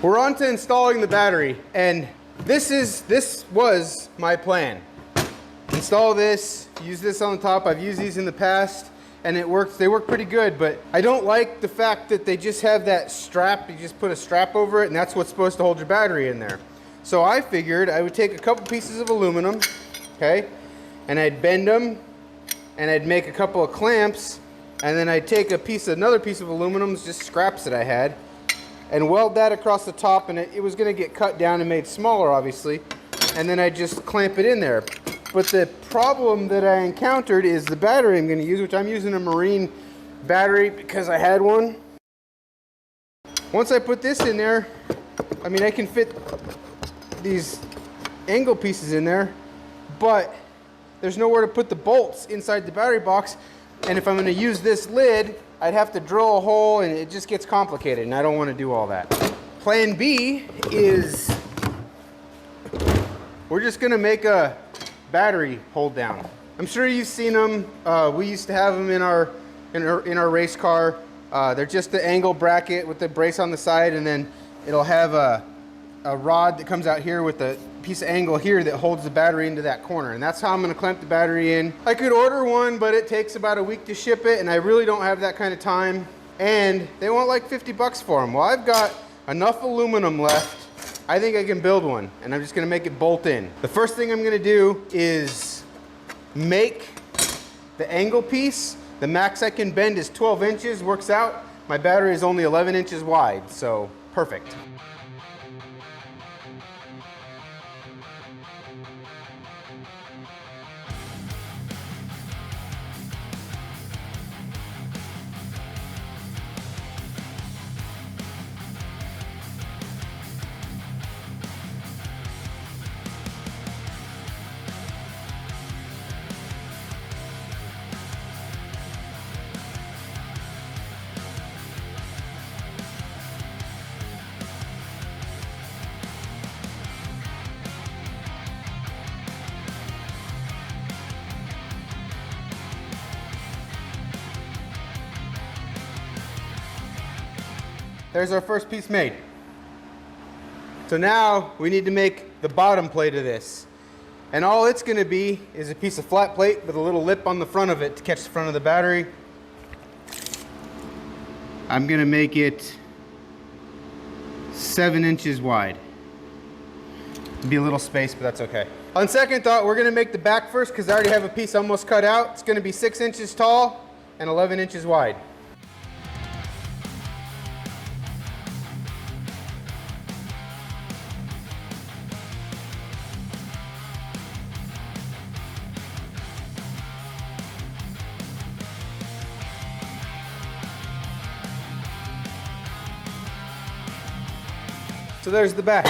We're on to installing the battery, and this was my plan. Install this, use this on the top. I've used these in the past and it works. They work pretty good, but I don't like the fact that they just have that strap. You just put a strap over it and that's what's supposed to hold your battery in there. So I figured I would take a couple pieces of aluminum, okay, and I'd bend them and I'd make a couple of clamps, and then I'd take another piece of aluminum, just scraps that I had, and weld that across the top, and it was going to get cut down and made smaller, obviously, and then I just clamp it in there. But the problem that I encountered is the battery I'm going to use, which I'm using a marine battery because I had one. Once I put this in there, I mean, I can fit these angle pieces in there, but there's nowhere to put the bolts inside the battery box, and if I'm going to use this lid, I'd have to drill a hole and it just gets complicated, and I don't want to do all that. Plan B is we're just going to make a battery hold down. I'm sure you've seen them. We used to have them in our race car. They're just the angle bracket with the brace on the side, and then it'll have a rod that comes out here with a piece of angle here that holds the battery into that corner, and that's how I'm going to clamp the battery in. I could order one, but it takes about a week to ship it, and I really don't have that kind of time, and they want like 50 bucks for them. Well, I've got enough aluminum left. I think I can build one, and I'm just going to make it bolt in. The first thing I'm going to do is make the angle piece. The max I can bend is 12 inches, works out. My battery is only 11 inches wide, so perfect. There's our first piece made. So now we need to make the bottom plate of this. And all it's going to be is a piece of flat plate with a little lip on the front of it to catch the front of the battery. I'm going to make it 7 inches wide. It'll be a little space, but that's okay. On second thought, we're going to make the back first because I already have a piece almost cut out. It's going to be 6 inches tall and 11 inches wide. So there's the back.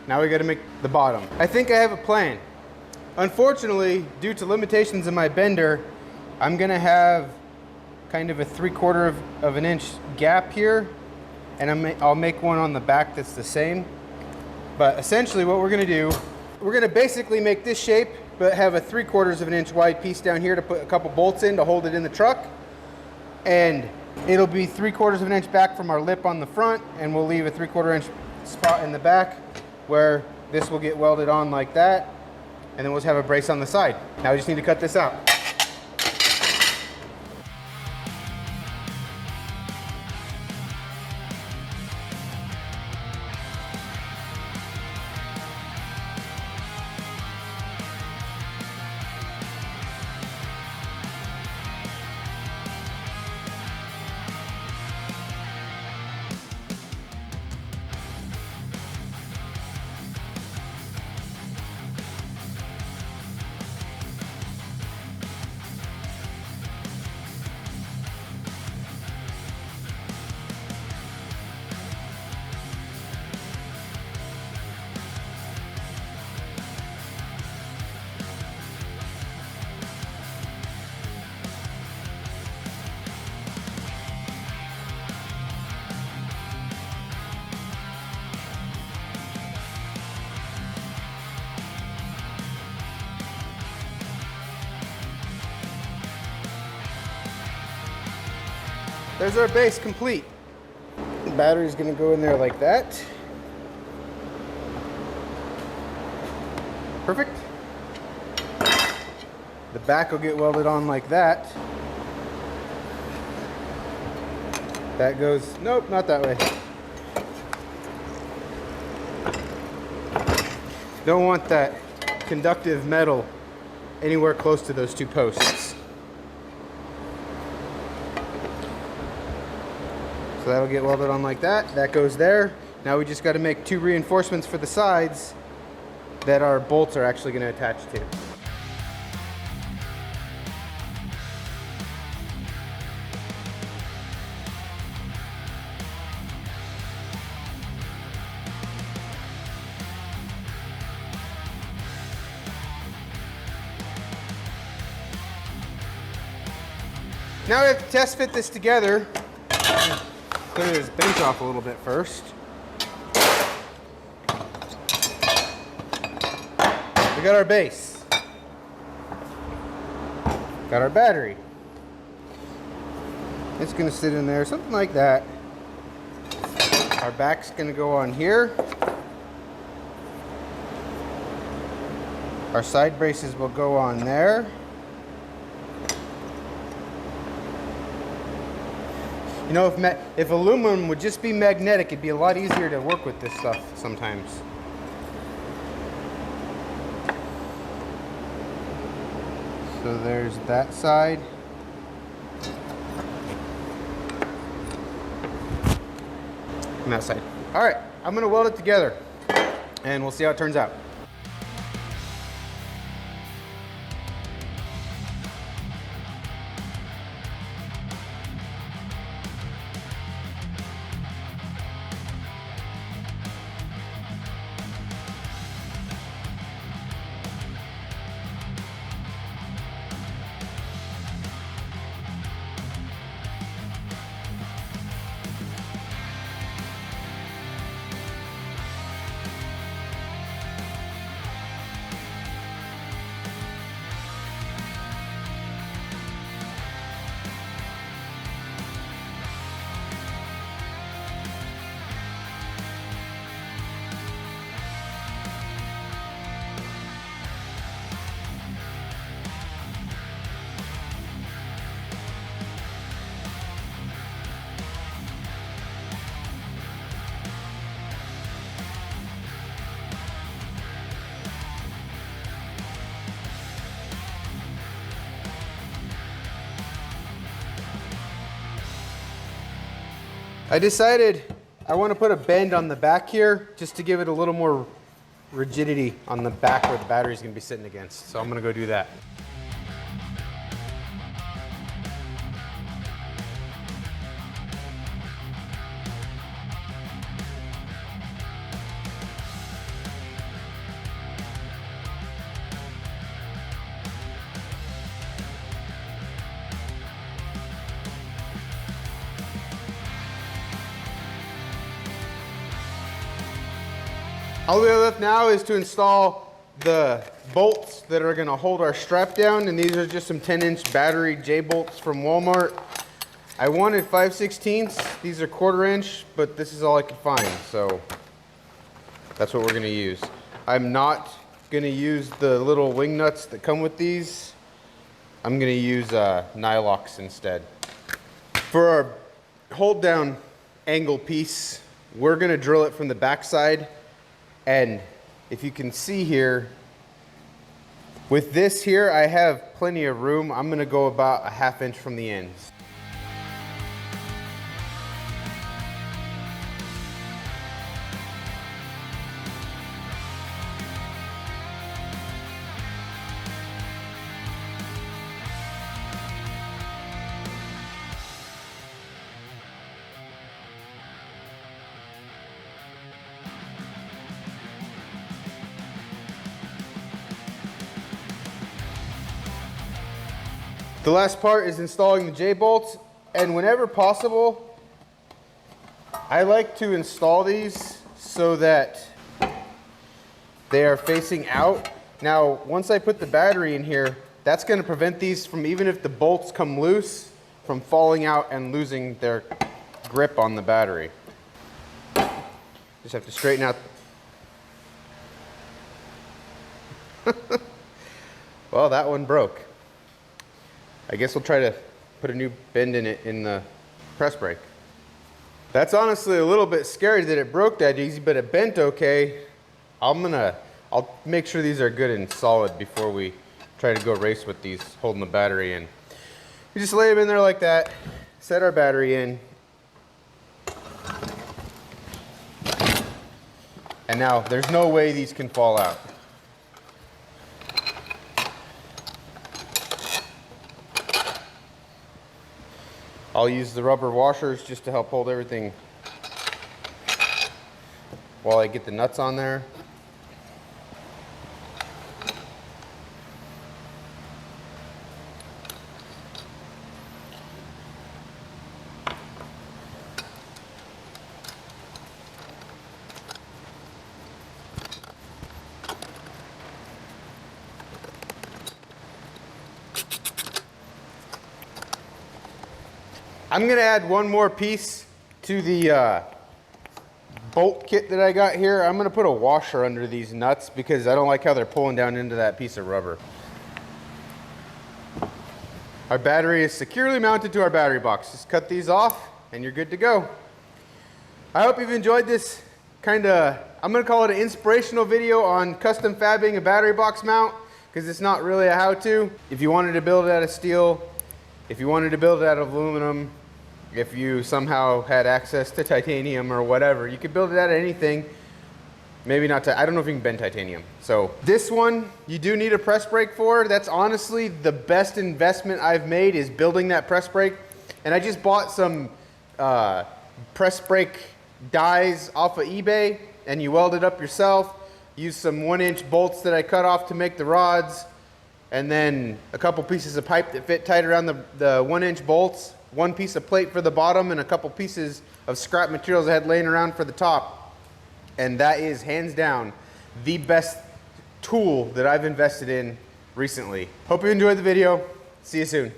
Now we got to make the bottom. I think I have a plan. Unfortunately, due to limitations in my bender, I'm going to have kind of a 3/4 of an inch gap here, and I'll make one on the back that's the same. But essentially what we're going to do, we're going to basically make this shape, but have a 3/4 of an inch wide piece down here to put a couple bolts in to hold it in the truck. And it'll be 3/4 of an inch back from our lip on the front, and we'll leave a 3/4 inch spot in the back where this will get welded on like that, and then we'll just have a brace on the side. Now we just need to cut this out. There's our base complete. The battery's gonna go in there like that. Perfect. The back will get welded on like that. That goes, nope, not that way. Don't want that conductive metal anywhere close to those two posts. So that'll get welded on like that. That goes there. Now we just got to make two reinforcements for the sides that our bolts are actually going to attach to. Now we have to test fit this together. Clear this bench off a little bit first. We got our base. Got our battery. It's gonna sit in there, something like that. Our back's gonna go on here. Our side braces will go on there. You know, if aluminum would just be magnetic, it'd be a lot easier to work with this stuff sometimes. So there's that side. And that side. All right, I'm gonna weld it together and we'll see how it turns out. I decided I want to put a bend on the back here just to give it a little more rigidity on the back where the battery is going to be sitting against. So I'm going to go do that. All we have left now is to install the bolts that are going to hold our strap down, and these are just some 10-inch battery J-bolts from Walmart. I wanted 5/16. These are 1/4 inch, but this is all I could find, so that's what we're going to use. I'm not going to use the little wing nuts that come with these. I'm going to use Nylox instead. For our hold down angle piece, we're going to drill it from the back side. And if you can see here, with this here, I have plenty of room. I'm gonna go about 1/2 inch from the ends. The last part is installing the J-bolts, and whenever possible, I like to install these so that they are facing out. Now, once I put the battery in here, that's going to prevent these from, even if the bolts come loose, from falling out and losing their grip on the battery. Just have to straighten out. Well, that one broke. I guess we'll try to put a new bend in it in the press brake. That's honestly a little bit scary that it broke that easy, but it bent okay. I'll make sure these are good and solid before we try to go race with these holding the battery in. We just lay them in there like that, set our battery in. And now there's no way these can fall out. I'll use the rubber washers just to help hold everything while I get the nuts on there. I'm gonna add one more piece to the bolt kit that I got here. I'm gonna put a washer under these nuts because I don't like how they're pulling down into that piece of rubber. Our battery is securely mounted to our battery box. Just cut these off and you're good to go. I hope you've enjoyed this I'm gonna call it an inspirational video on custom fabbing a battery box mount, because it's not really a how-to. If you wanted to build it out of steel, if you wanted to build it out of aluminum, if you somehow had access to titanium or whatever, you could build it out of anything. Maybe not, I don't know if you can bend titanium. So this one, you do need a press brake for. That's honestly the best investment I've made, is building that press brake. And I just bought some press brake dies off of eBay, and you weld it up yourself. Use some 1-inch bolts that I cut off to make the rods, and then a couple pieces of pipe that fit tight around the 1-inch bolts, one piece of plate for the bottom, and a couple pieces of scrap materials I had laying around for the top. And that is hands down the best tool that I've invested in recently. Hope you enjoyed the video. See you soon.